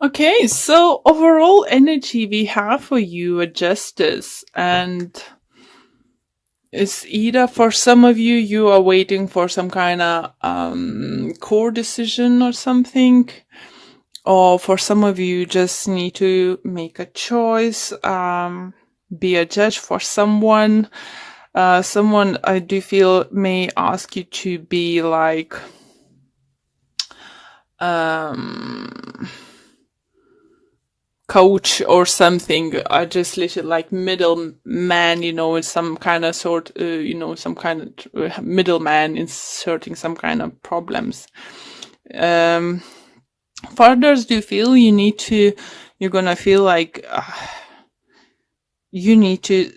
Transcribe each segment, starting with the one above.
Okay, so overall energy we have for you a justice, and it's either for some of you, you are waiting for some kind of core decision or something, or for some of you, you just need to make a choice, be a judge for someone. Someone I do feel may ask you to be like, coach or something. I just literally like middleman, in some kind of some kind of middleman inserting some kind of problems. For others, do you feel you're gonna feel like you need to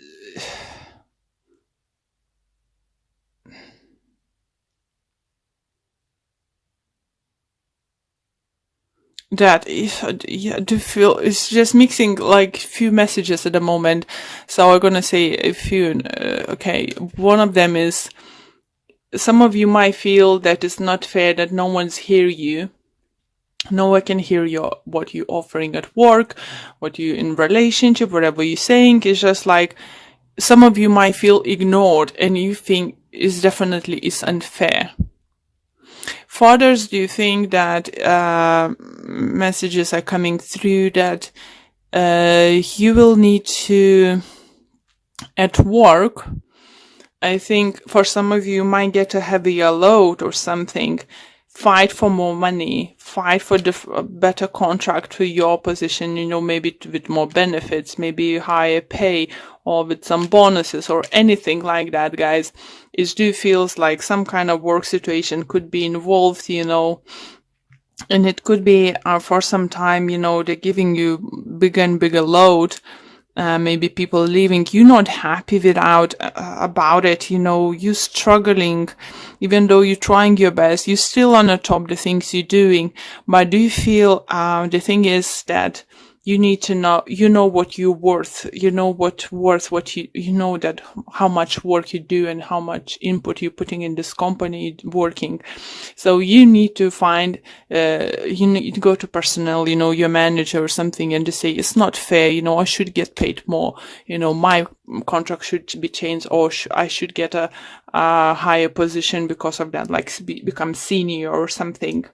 that is, yeah, do feel it's just mixing like few messages at the moment. So I'm gonna say a few. Okay, one of them is some of you might feel that it's not fair that no one's hear you. No one can hear what you're offering at work, what you in relationship, whatever you're saying. It's just like some of you might feel ignored, and you think is definitely is unfair. For others, do you think that messages are coming through that you will need to, at work, I think for some of you might get a heavier load or something, fight for more money, fight for a better contract for your position, maybe with more benefits, maybe higher pay, or with some bonuses or anything like that, guys. It do feels like some kind of work situation could be involved, and it could be for some time, they're giving you bigger and bigger load. Maybe people leaving, you're not happy about it, you're struggling, even though you're trying your best, you're still on the top the things you're doing. But do you feel, the thing is that you need to know, what you're worth, what you know that how much work you do and how much input you're putting in this company working. So you need to find, you need to go to personnel, your manager or something, and to say, it's not fair, I should get paid more, my contract should be changed, or I should get a higher position because of that, like become senior or something.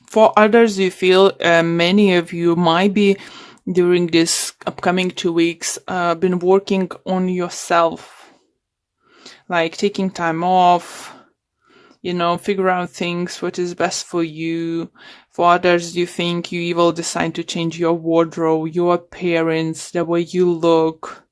For others, you feel many of you might be during this upcoming 2 weeks been working on yourself, like taking time off, figure out things, what is best for you. For others, you think you will decide to change your wardrobe, your appearance, the way you look.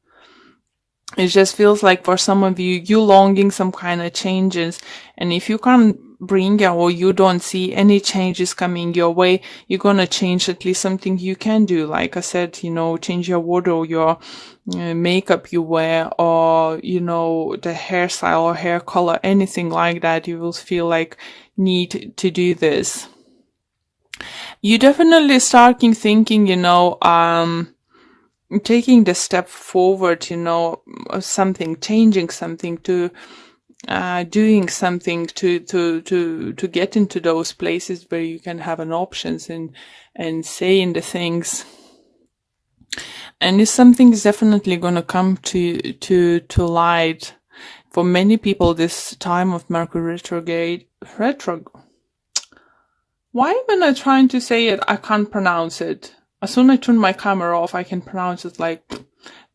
It just feels like for some of you, you're longing some kind of changes. And if you can't bring or you don't see any changes coming your way, you're going to change at least something you can do. Like I said, change your wardrobe, your makeup you wear, or, the hairstyle or hair color, anything like that. You will feel like need to do this. You definitely starting thinking, taking the step forward, something, changing something, to doing something to get into those places where you can have an options and say in the things. And this something is definitely going to come to light. For many people, this time of Mercury retrograde, why when I'm trying to say it, I can't pronounce it. As soon as I turn my camera off, I can pronounce it like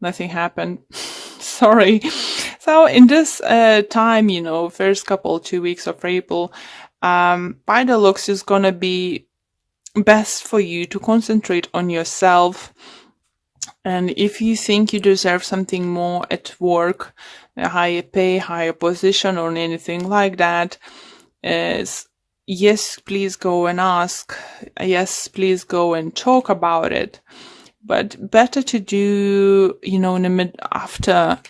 nothing happened. Sorry. So in this time, first 2 weeks of April, by the looks, is going to be best for you to concentrate on yourself. And if you think you deserve something more at work, a higher pay, higher position, or anything like that, yes, please go and ask. Yes, please go and talk about it. But better to do, in the after,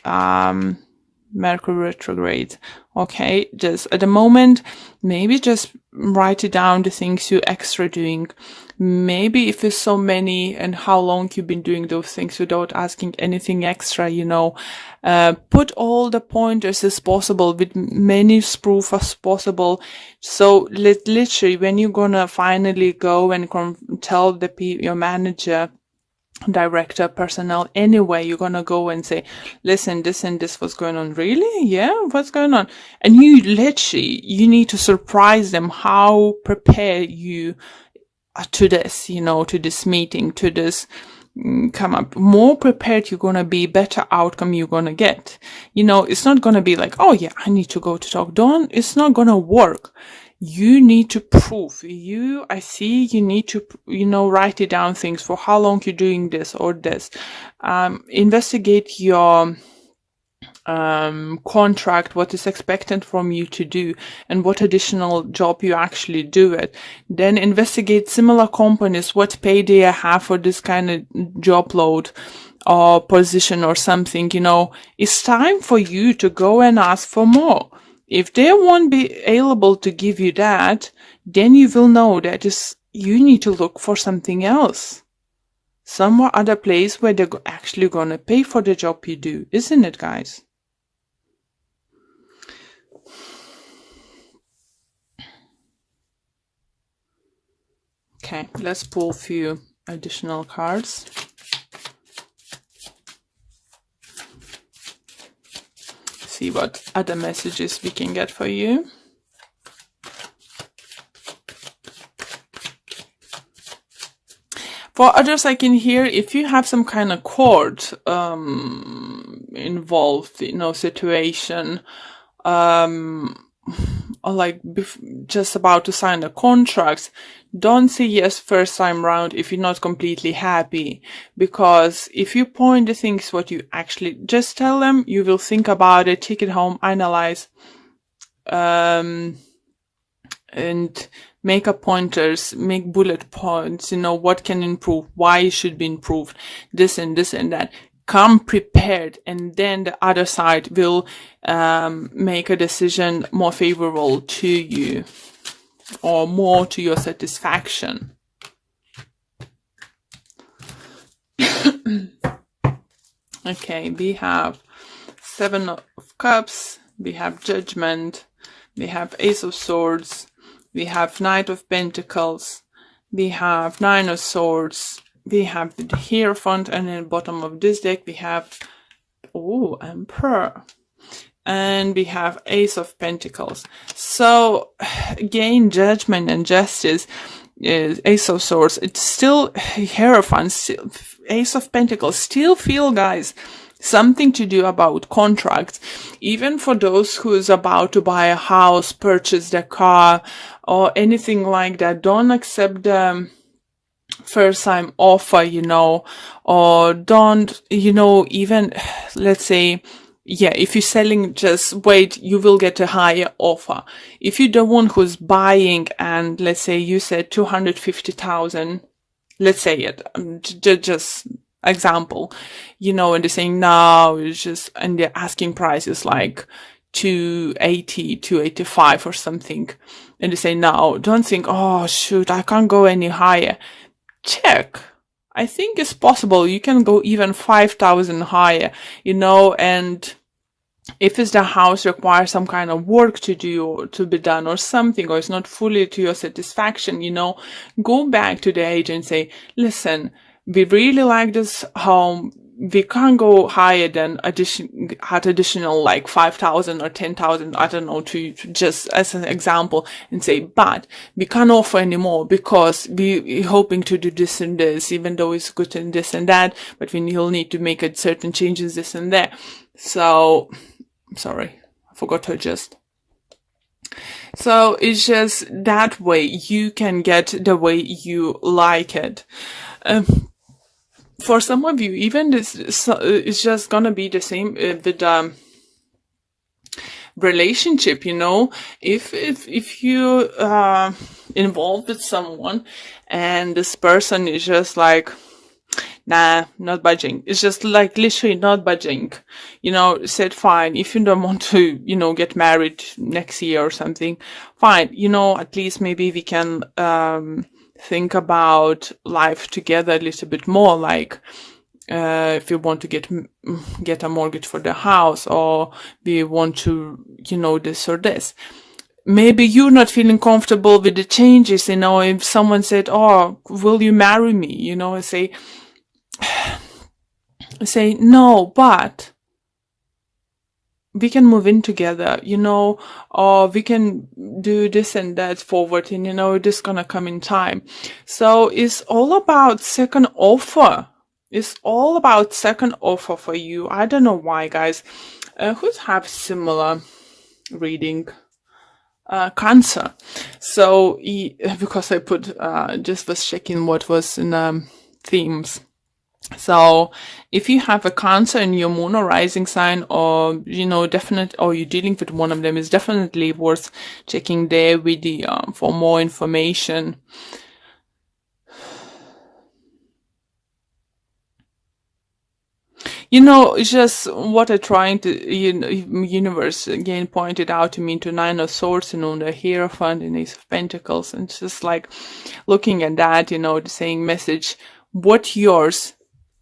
Mercury retrograde. Okay, just at the moment, maybe just write it down, the things you extra doing. Maybe if it's so many and how long you've been doing those things without asking anything extra, you know, put all the pointers as possible with many proof as possible. So literally when you're gonna finally go and tell your manager, director, personnel, anyway, you're gonna go and say, listen, this and this was going on. Really? Yeah, what's going on? And you need to surprise them how prepared you are to this, you know, to this meeting, to this come up. More prepared you're gonna be, better outcome you're gonna get. You know, it's not gonna be like, oh yeah, I need to go to talk. It's not gonna work. You need to prove. You need to, you know, write it down things for how long you're doing this or this. Investigate your contract, what is expected from you to do, and what additional job you actually do it. Then investigate similar companies, what pay they have for this kind of job load or position or something. You know, it's time for you to go and ask for more. If they won't be able to give you that, then you will know that you need to look for something else. Somewhere other place where they're actually gonna pay for the job you do, isn't it, guys? Okay, let's pull a few additional cards. See what other messages we can get for you. For others, I can hear if you have some kind of court involved, you know, situation, or like just about to sign a contract, don't say yes first time round if you're not completely happy. Because if you point the things what you actually, just tell them, you will think about it, take it home, analyze, and make a pointers, make bullet points, you know, what can improve, why it should be improved, this and this and that. Come prepared, and then the other side will make a decision more favorable to you or more to your satisfaction. Okay, we have 7 of Cups, we have Judgment, we have Ace of Swords, we have Knight of Pentacles, we have 9 of Swords, we have the Hierophant, and in the bottom of this deck we have Emperor, and we have Ace of Pentacles. So again, Judgment and Justice, Ace of Swords, it's still Hierophant, still Ace of Pentacles, still feel, guys, something to do about contracts. Even for those who is about to buy a house, purchase their car, or anything like that, don't accept the first time offer, you know, or don't, you know, even, let's say, yeah, if you're selling, just wait, you will get a higher offer. If you're the one who's buying and let's say you said 250,000, let's say it, just example, you know, and they're saying no, it's just, and the asking price is like 280, 285 or something. And they say no, don't think, oh shoot, I can't go any higher. Check. I think it's possible. You can go even 5,000 higher, you know, and if it's the house requires some kind of work to do or to be done or something, or it's not fully to your satisfaction, you know, go back to the agent and say, listen, we really like this home. We can't go higher than additional like 5,000 or 10,000, I don't know, to just as an example, and say, but we can't offer anymore because we're hoping to do this and this, even though it's good and this and that, but we'll need to make certain changes, this and that. So, sorry, I forgot to adjust. So it's just that way you can get the way you like it. For some of you, even this is just gonna be the same with the relationship, you know. If you involved with someone and this person is just like nah, not budging. It's just like literally not budging. You know, said fine, if you don't want to, you know, get married next year or something, fine. You know, at least maybe we can think about life together a little bit more, like if you want to get a mortgage for the house, or we want to, you know, this or this. Maybe you're not feeling comfortable with the changes, you know, if someone said, oh, will you marry me? You know, I say no, but we can move in together, you know, or we can do this and that forward, and, you know, it is gonna come in time. So it's all about second offer. It's all about second offer for you. I don't know why, guys. Who have similar reading? Cancer. So because I put just was checking what was in themes. So if you have a Cancer in your moon or rising sign, or, you know, or you're dealing with one of them, is definitely worth checking there with the for more information. You know, it's just what I'm trying to, you know, universe again pointed out to me, to Nine of Swords, you know, the Hierophant and Ace of Pentacles, and it's just like looking at that, you know, the saying message, what yours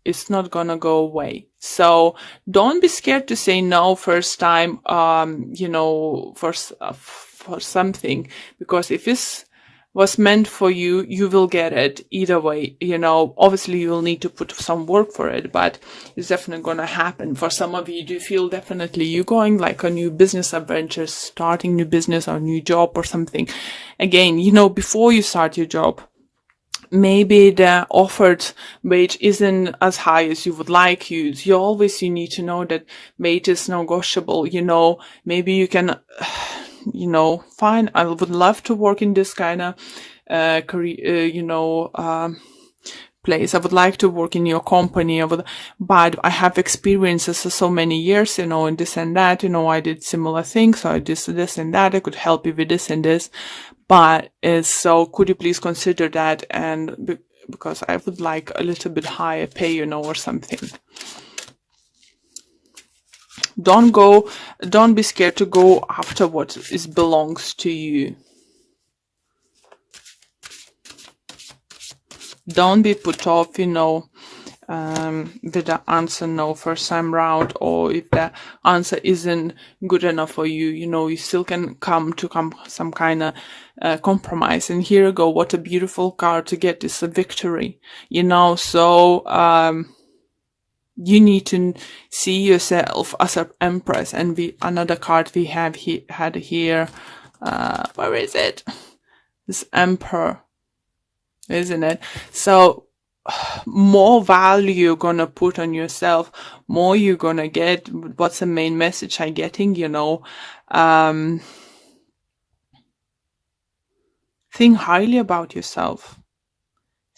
is not gonna go away. So don't be scared to say no first time, you know, for something, because if it's was meant for you, you will get it either way. You know, obviously you will need to put some work for it, but it's definitely going to happen. For some of you, do you feel definitely you're going like a new business adventure, starting new business or new job or something. Again, you know, before you start your job, maybe the offered wage isn't as high as you would like. You need to know that wage is negotiable. You know, maybe you can, you know, fine, I would love to work in this kind of career, you know, place. I would like to work in your company, but I have experiences for so many years, you know, and this and that, you know, I did similar things, so I did this and that, I could help you with this and this, but so could you please consider that, and because I would like a little bit higher pay, you know, or something. Don't be scared to go after what belongs to you. Don't be put off, you know, with the answer no first time round, or if the answer isn't good enough for you, you know, you still can come to some kind of compromise. And here you go, what a beautiful card to get, is a victory, you know. So you need to see yourself as an empress. And another card we have had here, where is it? This Emperor, isn't it? So more value you're gonna put on yourself, more you're gonna get. What's the main message I'm getting, you know? Think highly about yourself.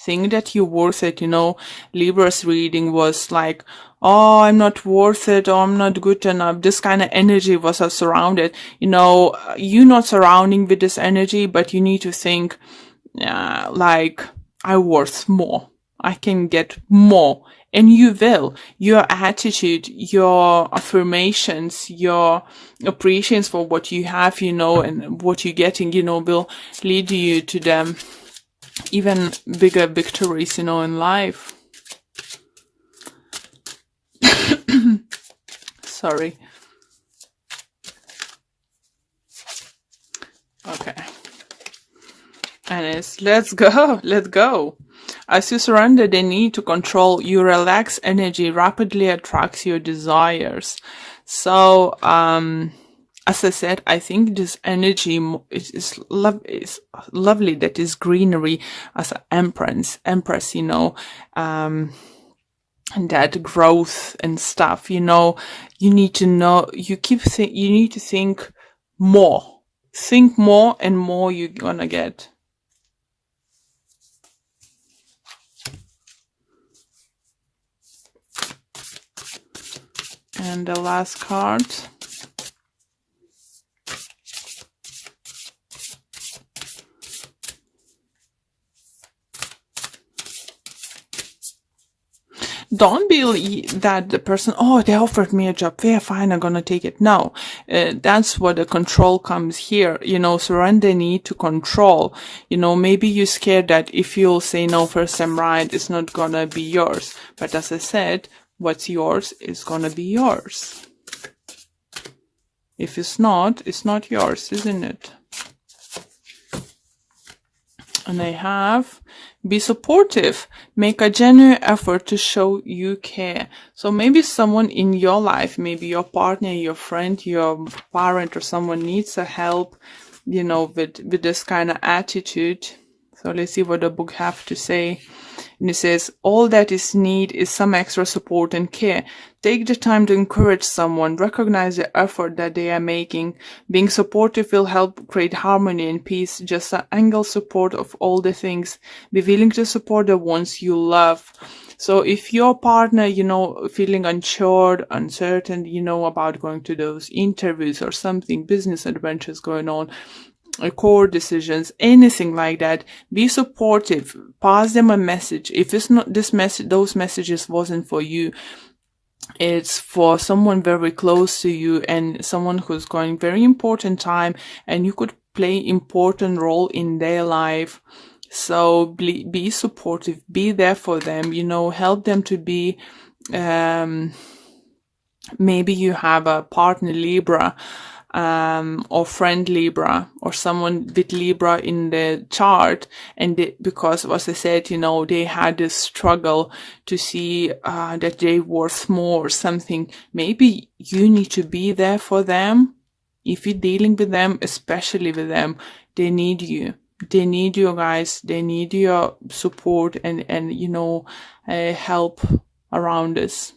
Think that you're worth it, you know. Libra's reading was like, oh, I'm not worth it, or I'm not good enough. This kind of energy was surrounded. You know, you're not surrounding with this energy, but you need to think, like, I'm worth more. I can get more. And you will. Your attitude, your affirmations, your appreciation for what you have, you know, and what you're getting, you know, will lead you to them even bigger victories, you know, in life. Sorry. Okay. And it's, let's go. As you surrender the need to control, your relaxed energy rapidly attracts your desires. So, as I said, I think this energy is lovely. That is greenery as an empress, you know, and that growth and stuff, you know. You need to know, you need to think more. Think more, and more you're gonna get. And the last card. Don't be that the person, oh, they offered me a job, yeah, fine, I'm gonna take it. No, that's what the control comes here. You know, surrender need to control. You know, maybe you're scared that if you'll say no first time right, it's not gonna be yours. But as I said, what's yours is gonna be yours. If it's not yours, isn't it? And I have, be supportive. Make a genuine effort to show you care. So maybe someone in your life, maybe your partner, your friend, your parent, or someone needs a help, you know, with this kind of attitude. So let's see what the book have to say. And it says, all that is need is some extra support and care. Take the time to encourage someone. Recognize the effort that they are making. Being supportive will help create harmony and peace. Just an angle support of all the things. Be willing to support the ones you love. So if your partner, you know, feeling unsure, uncertain, you know, about going to those interviews or something, business adventures going on, core decisions, anything like that, be supportive, pass them a message. If it's not this message, those messages wasn't for you, it's for someone very close to you and someone who's going very important time and you could play important role in their life. So be supportive, be there for them, you know, help them to be, maybe you have a partner Libra, or friend Libra, or someone with Libra in the chart, and because as I said, you know, they had this struggle to see that they worth more or something. Maybe you need to be there for them. If you're dealing with them, especially with them, they need you. They need you guys. They need your support and you know, help around this.